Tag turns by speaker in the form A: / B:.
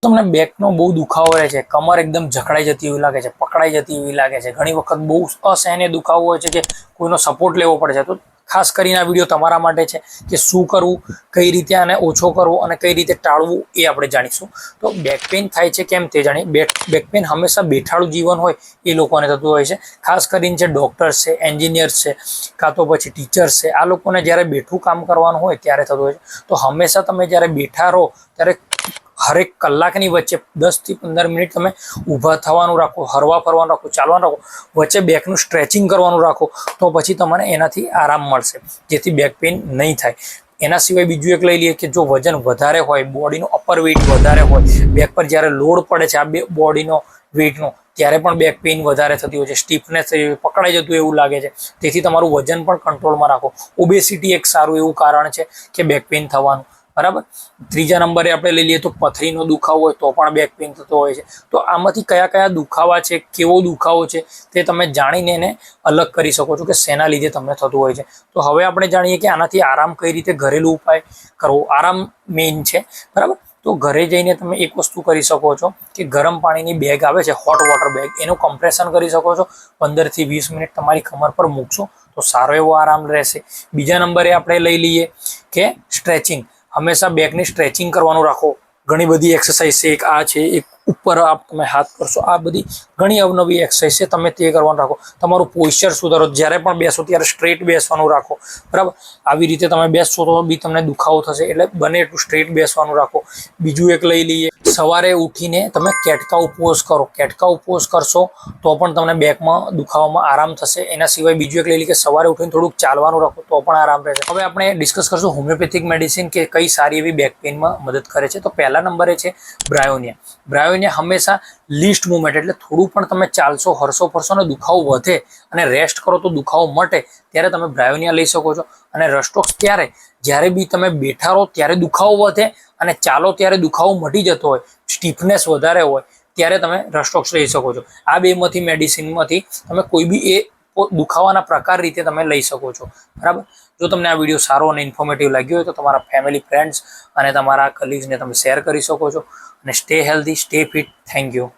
A: તમને બેકનો બહુ દુખાવો રહે છે, કમર એકદમ જકડાઈ જતી એવી લાગે છે, પકડાઈ જતી એવી લાગે છે, ઘણી વખત બહુ અસહ્ય દુખાવો હોય છે કે કોઈનો સપોર્ટ લેવો પડે છે, તો ખાસ કરીને આ વિડીયો તમારા માટે છે કે શું કરવું, કઈ રીતે આને ઓછો કરવો અને કઈ રીતે ટાળવું એ આપણે જાણીશું. તો બેક પેઇન થાય છે કેમ તે જાણીએ. બેક પેઇન હંમેશા બેઠાડું જીવન હોય એ લોકોને થતું હોય છે, ખાસ કરીને જે ડોક્ટર્સ છે, એન્જિનિયર્સ છે, કાં તો પછી ટીચર્સ છે, આ લોકોને જ્યારે બેઠું કામ કરવાનું હોય ત્યારે થતું હોય છે. તો હંમેશા તમે જ્યારે બેઠા રહો ત્યારે હરેક કલાકની વચ્ચે 10 થી 15 મિનિટ તમે ઊભા થવાનું રાખો, હરવા ફરવાનું રાખો, ચાલવાનું રાખો, વચ્ચે બેકનું સ્ટ્રેચિંગ કરવાનું રાખો, તો પછી તમને એનાથી આરામ મળશે, જેથી બેક પેઇન નહીં થાય. એના સિવાય બીજું એક લઈ લઈએ કે જો વજન વધારે હોય, બોડીનો અપર વેઇટ વધારે હોય, બેક પર જ્યારે લોડ પડે છે આ બોડીનો વેઇટનો, ત્યારે પણ બેક પેઇન વધારે થતી હોય છે, સ્ટીફનેસ થઈ હોય, પકડાઈ જતું એવું લાગે છે. તેથી તમારું વજન પણ કંટ્રોલમાં રાખો. ઓબેસિટી એક સારું એવું કારણ છે કે બેક પેઇન થવાનું, બરાબર. ત્રીજા નંબરે આપણે લઈ લઈએ તો પથરીનો દુખાવો હોય તો પણ બેક પેઇન થતો હોય છે. તો આમાંથી કયા કયા દુખાવા છે, કેવો દુખાવો છે, તે તમે જાણીને એને અલગ કરી શકો છો કે શેના લીધે તમને થતું હોય છે. તો હવે આપણે જાણીએ કે આનાથી આરામ કઈ રીતે ઘરેલું ઉપાય કરવો. આરામ મેઇન છે, બરાબર. તો ઘરે જઈને તમે એક વસ્તુ કરી શકો છો કે ગરમ પાણીની બેગ આવે છે, હોટ વોટર બેગ, એનું કમ્પ્રેશન કરી શકો છો. 15 થી 20 મિનિટ તમારી કમર પર મૂકશો તો સારો એવો આરામ રહેશે. બીજા નંબરે આપણે લઈ લઈએ કે સ્ટ્રેચિંગ. હંમેશા બેકની સ્ટ્રેચિંગ કરવાનું રાખો. ઘણી બધી એક્સરસાઇઝ છે, એક આ છે, એક ઉપર તમે હાથ કરશો, આ બધી ઘણી અવનવી એક્સરસાઇઝ છે, તમે તે કરવાનું રાખો. તમારું પોસ્ચર સુધારો, જ્યારે પણ બેસો ત્યારે સ્ટ્રેટ બેસવાનું રાખો, બરાબર. આવી રીતે તમે બેસશો તો બી તમને દુખાવો થશે, એટલે બને એટલું સ્ટ્રેટ બેસવાનું રાખો. બીજું એક લઈ લઈએ, સવારે ઉઠીને તમે કેટકા ઉપવાસ કરો. કેટકા ઉપવાસ કરશો તો પણ તમને બેકમાં દુખાવામાં આરામ થશે. એના સિવાય બીજું એક લઈ લઈએ કે સવારે ઉઠીને થોડુંક ચાલવાનું રાખો તો પણ આરામ રહેશે. હવે આપણે ડિસ્કસ કરશું હોમિયોપેથિક મેડિસિન કે કઈ સારી એવી બેક પેઇનમાં મદદ કરે છે. તો પહેલા નંબરે છે બ્રાયોનિયા. બ્રાયોનિયા હંમેશા લીસ્ટ મુવમેન્ટ, એટલે થોડું પણ તમે ચાલશો, હરશો ફરશો ને દુખાવો વધે અને રેસ્ટ કરો તો દુખાવો મટે, ત્યારે તમે બ્રાયોનિયા લઈ શકો છો. અને રસ્ટોક્સ ત્યારે જ્યારે બી તમે બેઠા રહો ત્યારે દુખાવો વધે અને ચાલો ત્યારે દુખાવો મટી જતો હોય, સ્ટીફનેસ વધારે હોય, ત્યારે તમે રસ્ટોક્સ લઈ શકો છો. આ બેમાંથી મેડિસિનમાંથી તમે કોઈ બી એ દુખાવાના પ્રકાર રીતે તમે લઈ શકો છો, બરાબર. જો તમને આ વિડીયો સારો અને ઇન્ફોર્મેટિવ લાગ્યો હોય તો તમારા ફેમિલી, ફ્રેન્ડ્સ અને તમારા કલીગ્સને તમે શેર કરી શકો છો. અને stay healthy, stay fit. Thank you.